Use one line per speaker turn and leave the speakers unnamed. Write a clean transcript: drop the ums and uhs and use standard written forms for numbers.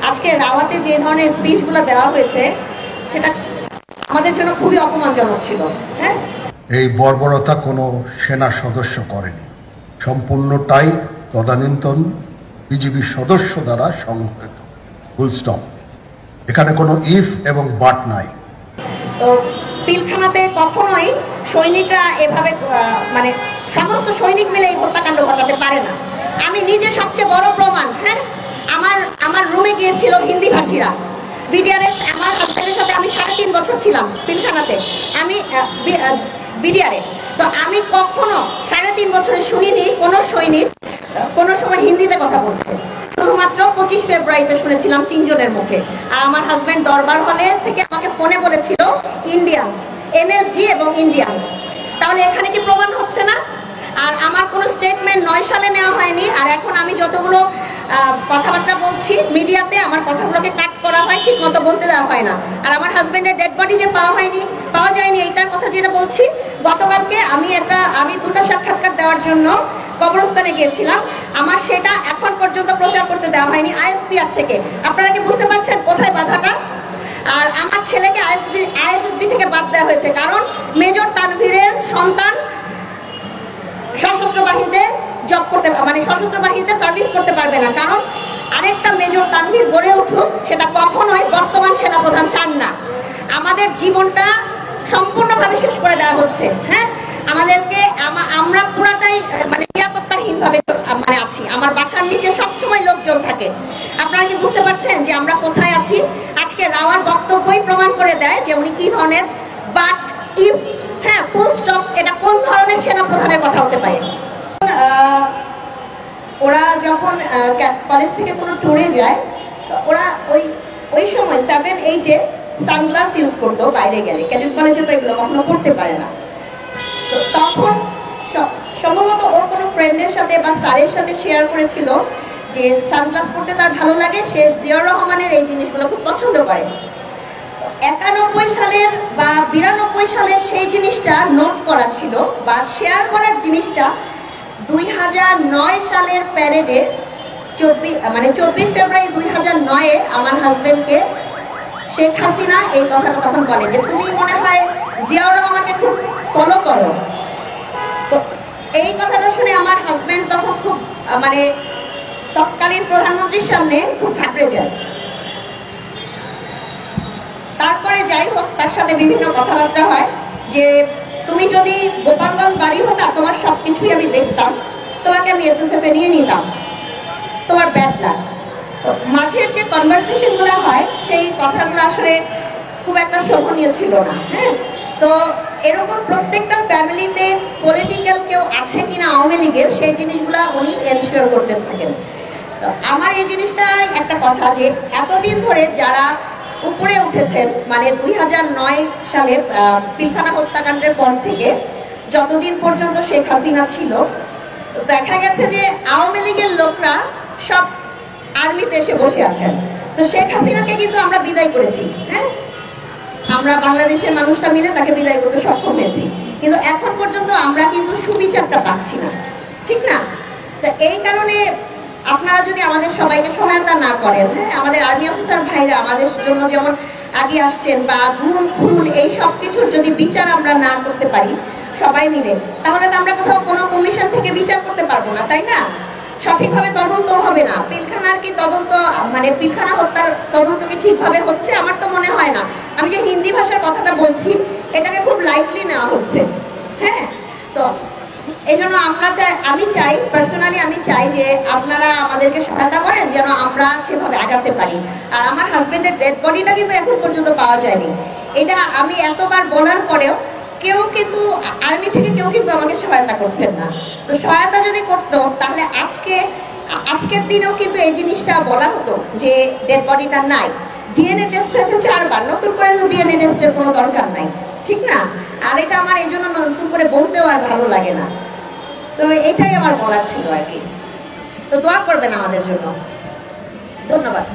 আজকে রাওয়াতে যে ধরনের স্পিচগুলো দেওয়া হয়েছে সেটা আমাদের জন্য খুবই অপমানজনক ছিল। হ্যাঁ,
এই বর্বরতা কোনো সেনা সদস্য করেনি, সম্পূর্ণটাই তদানীন্তন বিজিবি সদস্য দ্বারা সংঘটিত। Full stop. এখানে কোনো ইফ এবং বাট নাই।
তো পিলখানাতে কখনোই সৈনিকরা এভাবে মানে সমস্ত সৈনিক মিলে এই হত্যাকাণ্ড ঘটাতে পারে না। আমি নিজে সবচেয়ে বড় প্রমাণ। হ্যাঁ, আমার রুমে গিয়েছিল হিন্দি ভাষীরা। বিডিআরে আমার হাজব্যান্ডের সাথে আমি 3.5 বছর ছিলাম পিলখানাতে, আমি বিডিআরে। তো আমি কখনো 3.5 বছরে শুনিনি কোনো সৈনিক কোনো সময় হিন্দিতে কথা বলতে। শুধুমাত্র 25 ফেব্রুয়ারিতে শুনেছিলাম 3 জনের মুখে। আর আমার হাজব্যান্ড দরবার হলে থেকে আমাকে ফোনে বলেছিল ইন্ডিয়ান্স, এনএসজি এবং ইন্ডিয়ান্স। তাহলে এখানে কি প্রমাণ হচ্ছে না? আর আমার কোনো স্টেটমেন্ট 9 সালে নেওয়া হয়নি। আর এখন আমি যতগুলো কথাবার্তা বলছি মিডিয়াতে, আমার কথাগুলোকে কাট করা হয়, ঠিক মতো বলতে দেওয়া হয় না। আর আমার হাজব্যান্ডের ডেড বডি যে পাওয়া যায়নি এইটার কথা যেটা বলছি, গতকালকে আমি 2টা সাক্ষাৎকার দেওয়ার জন্য কবরস্থানে গিয়েছিলাম। আমার সেটা এখন পর্যন্ত প্রচার করতে দেওয়া হয়নি আইএসপিআর থেকে। আপনারা কি বুঝতে পারছেন কোথায় বাধাটা? আর আমার ছেলেকে আইএসএসবি থেকে বাদ দেওয়া হয়েছে কারণ মেজর তানভীরের সন্তান সশস্ত্র বাহিনীতে জব করতে, মানে সশস্ত্র বাহিনীতে সার্ভিস করতে পারবে না, কারণ আরেকটা মেজর তানভীর গড়ে উঠুক সেটা কখনোই বর্তমান সেনাপ্রধান চান না। আমাদের জীবনটা সম্পূর্ণভাবে শেষ করে দেওয়া হচ্ছে। হ্যাঁ, আমাদেরকে আমরা পুরাটাই মানে নিরাপত্তাহীনভাবে মানে আছি। আমার বাসার নিচে সবসময় লোকজন থাকে। আপনারা কি বুঝতে পারছেন যে আমরা কোথায় আছি? আজকে রাওয়ার বক্তব্যই প্রমাণ করে দেয় যে উনি কি ধরনের বাট ইফ, হ্যাঁ, ফুল স্টপ, এটা কোন ধরনের সেনাপ্রধানের কথা হতে পারে। ওরা যখন কলেজ থেকে কোনো ট্যুরে যায়, ওরা ওই সময় 7-8-এ সানগ্লাস ইউজ করতো বাইরে গেলে। ক্যাডেট কলেজে তো এগুলো কখনো করতে পারে না। তো তখন সম্ভবত ও কোনো ফ্রেন্ডের সাথে বা স্যারের সাথে শেয়ার করেছিল যে সানগ্লাস পরতে তার ভালো লাগে, সে জিয়াউর রহমানের এই জিনিসগুলো খুব পছন্দ করে। 91 সালের বা 92 সালের সেই জিনিসটা নোট করা ছিল বা শেয়ার করার জিনিসটা 2009 সালের প্যারেডে 24 ফেব্রুয়ারি 2009-এ আমার হাজবেন্ডকে শেখ হাসিনা এই কথাটা তখন বলে যে তুমি মনে হয় জিয়াউর রহমানকে খুব ফলো করো। তো এই কথাটা শুনে আমার হাজবেন্ড তখন খুব মানে তৎকালীন প্রধানমন্ত্রীর সামনে খুব ঘাবড়ে যায়। তারপরে যাই হোক, তার সাথে বিভিন্ন কথাবার্তা হয় যে তুমি যদি গোপালগঞ্জ বাড়ি হতা তোমার সবকিছুই আমি দেখতাম, তোমাকে আমি এসএসএফ-এ নিয়ে নিতাম, তোমার ব্যাড লাক। তো মাঝের যে কনভারসেশনগুলো হয় সেই কথাগুলো আসলে খুব একটা শোভনীয় ছিল না। হ্যাঁ, তো এরকম প্রত্যেকটা ফ্যামিলিতে পলিটিক্যাল কেউ আছে কিনা আওয়ামী লীগের, সেই জিনিসগুলো উনি এনশিওর করতে থাকেন। তো আমার এই জিনিসটা একটা কথা যে এতদিন ধরে যারা উপরে উঠেছেন, মানে 2009 সালে পিলখানা হত্যাকাণ্ডের পর থেকে যতদিন পর্যন্ত শেখ হাসিনা ছিল, দেখা গেছে যে আওয়ামী লীগের লোকরা সব আর্মিতে এসে বসে আছেন। তো শেখ হাসিনাকে কিন্তু আমরা বিদায় করেছি। হ্যাঁ, আমরা বাংলাদেশের মানুষটা মিলে তাকে বিদায় করতে সক্ষম হয়েছি, কিন্তু এখন পর্যন্ত আমরা কিন্তু সুবিচারটা পাচ্ছি না, ঠিক না? তো এই কারণে আপনারা যদি আমাদের সবাইকে সহায়তা না করেন, হ্যাঁ, আমাদের আর্মি অফিসার ভাইরা আমাদের জন্য যেমন আগে আসছেন, বা গুম খুন এই সব কিছুর যদি বিচার আমরা না করতে পারি সবাই মিলে, তাহলে তো আমরা কোথাও কোনো কমিশন থেকে বিচার করতে পারবো না, তাই না? সঠিকভাবে তদন্ত হবে না। পিলখানার কি তদন্ত, মানে পিলখানা হত্যার তদন্ত কি ঠিকভাবে হচ্ছে? আমার তো মনে হয় না। আমি যে হিন্দি ভাষার কথাটা বলছি এটাকে খুব লাইটলি নেওয়া হচ্ছে। হ্যাঁ, তো এই জন্য পার্সোনালি আমি চাই যে আপনারা আমাদেরকে সহায়তা করেন যেন আমরা সেভাবে আগাতে পারি। আর আমার হাজবেন্ডের ডেড বডিটা কিন্তু এখন পর্যন্ত পাওয়া যায়নি। এটা আমি এতবার বলার পরেও কেউ কিন্তু আর্মি থেকে কেউ কিন্তু আমাকে সহায়তা করছেন না। তো সহায়তা যদি করতো তাহলে আজকের দিনেও কিন্তু এই জিনিসটা বলা হতো যে ডেড বডিটা নাই। ডিএনএ টেস্ট হয়েছে 4 বার, নতুন করে ডিএনএ টেস্টের কোনো দরকার নাই, ঠিক না? আর এটা আমার এই জন্য নতুন করে বলতেও আর ভালো লাগে না। তো এটাই আমার বলার ছিল আর কি। তো দোয়া করবেন আমাদের জন্য। ধন্যবাদ।